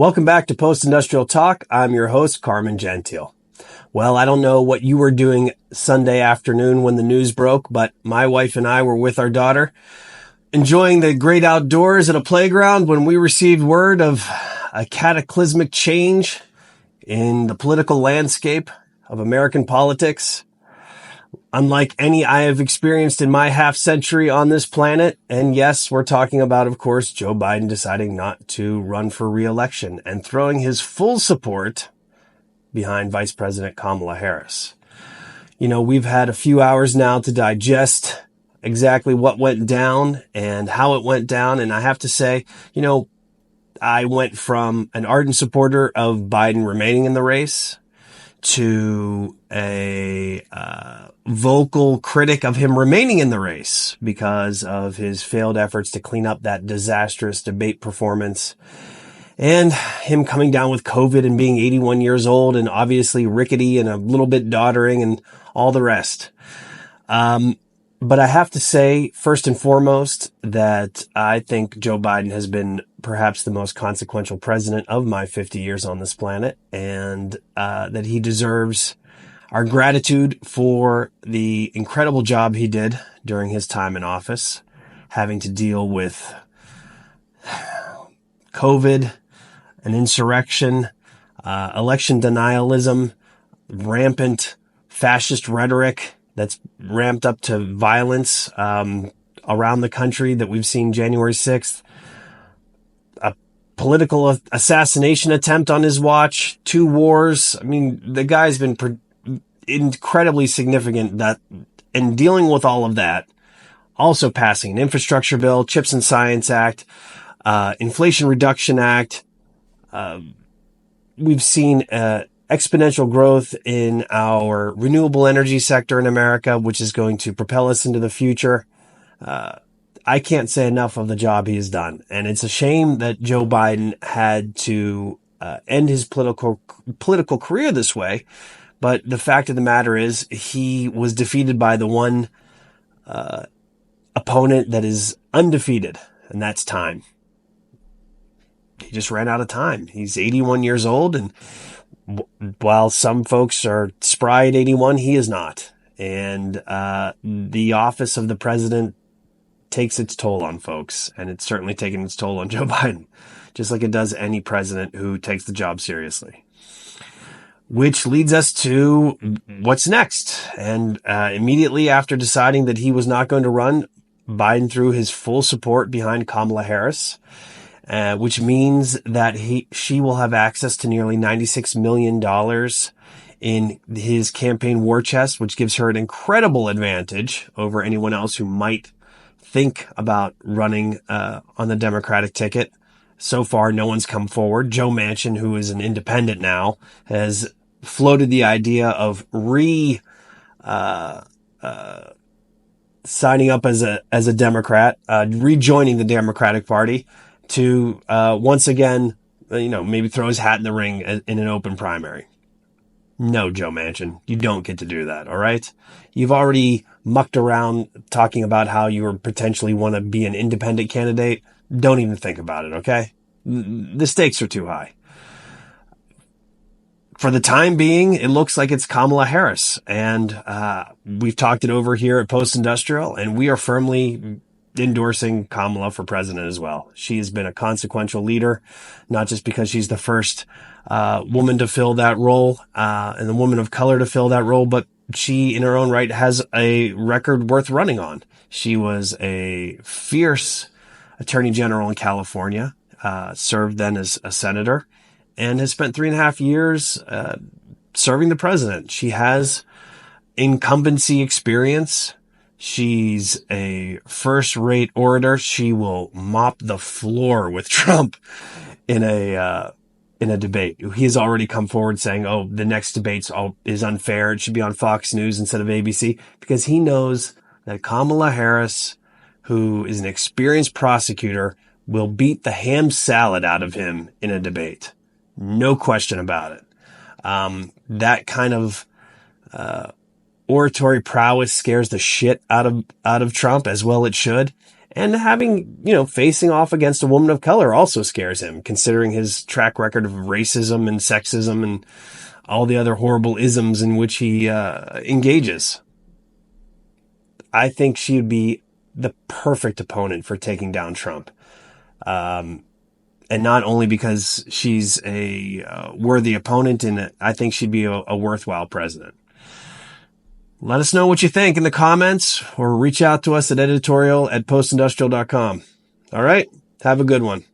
Welcome back to Postindustrial Talk. I'm your host, Carmen Gentile. Well, I don't know what you were doing Sunday afternoon when the news broke, but my wife and I were with our daughter enjoying the great outdoors at a playground when we received word of a cataclysmic change in the political landscape of American politics, unlike any I have experienced in my half century on this planet. And yes, we're talking about, of course, Joe Biden deciding not to run for re-election and throwing his full support behind Vice President Kamala Harris. You know, we've had a few hours now to digest exactly what went down and how it went down. And I have to say, you know, I went from an ardent supporter of Biden remaining in the race to a vocal critic of him remaining in the race because of his failed efforts to clean up that disastrous debate performance and him coming down with COVID and being 81 years old and obviously rickety and a little bit doddering and all the rest. But I have to say, first and foremost, that I think Joe Biden has been perhaps the most consequential president of my 50 years on this planet, and that he deserves our gratitude for the incredible job he did during his time in office, having to deal with COVID, an insurrection, election denialism, rampant fascist rhetoric that's ramped up to violence around the country that we've seen January 6th, a political assassination attempt on his watch, 2 wars. I mean, the guy's been incredibly significant that in dealing with all of that, also passing an infrastructure bill, Chips and Science Act, Inflation Reduction Act. We've seen exponential growth in our renewable energy sector in America, which is going to propel us into the future. I can't say enough of the job he has done. And it's a shame that Joe Biden had to end his political career this way. But the fact of the matter is he was defeated by the one opponent that is undefeated, and that's time. He just ran out of time. He's 81 years old, and while some folks are spry at 81, he is not. And the office of the president takes its toll on folks, and it's certainly taken its toll on Joe Biden, just like it does any president who takes the job seriously. Which leads us to what's next. And immediately after deciding that he was not going to run, Biden threw his full support behind Kamala Harris, which means that she will have access to nearly $96 million in his campaign war chest, which gives her an incredible advantage over anyone else who might think about running on the Democratic ticket. So far, no one's come forward. Joe Manchin, who is an independent now, has floated the idea of signing up as a Democrat, rejoining the Democratic Party to once again, maybe throw his hat in the ring in an open primary. No, Joe Manchin, you don't get to do that, all right? You've already mucked around talking about how you potentially want to be an independent candidate. Don't even think about it, okay? The stakes are too high. For the time being, it looks like it's Kamala Harris, and we've talked it over here at Postindustrial, and we are firmly endorsing Kamala for president as well. She has been a consequential leader, not just because she's the first woman to fill that role and the woman of color to fill that role, but she in her own right has a record worth running on. She was a fierce attorney general in California, served then as a senator, and has spent 3.5 years serving the president. She has incumbency experience. She's a first-rate orator. She will mop the floor with Trump in a debate. He has already come forward saying, "Oh, the next debate is unfair. It should be on Fox News instead of ABC," because he knows that Kamala Harris, who is an experienced prosecutor, will beat the ham salad out of him in a debate. No question about it. That kind of oratory prowess scares the shit out of Trump, as well it should. And having, facing off against a woman of color also scares him, considering his track record of racism and sexism and all the other horrible isms in which he engages. I think she would be the perfect opponent for taking down Trump. And not only because she's a worthy opponent, and I think she'd be a worthwhile president. Let us know what you think in the comments, or reach out to us at editorial@postindustrial.com. All right. Have a good one.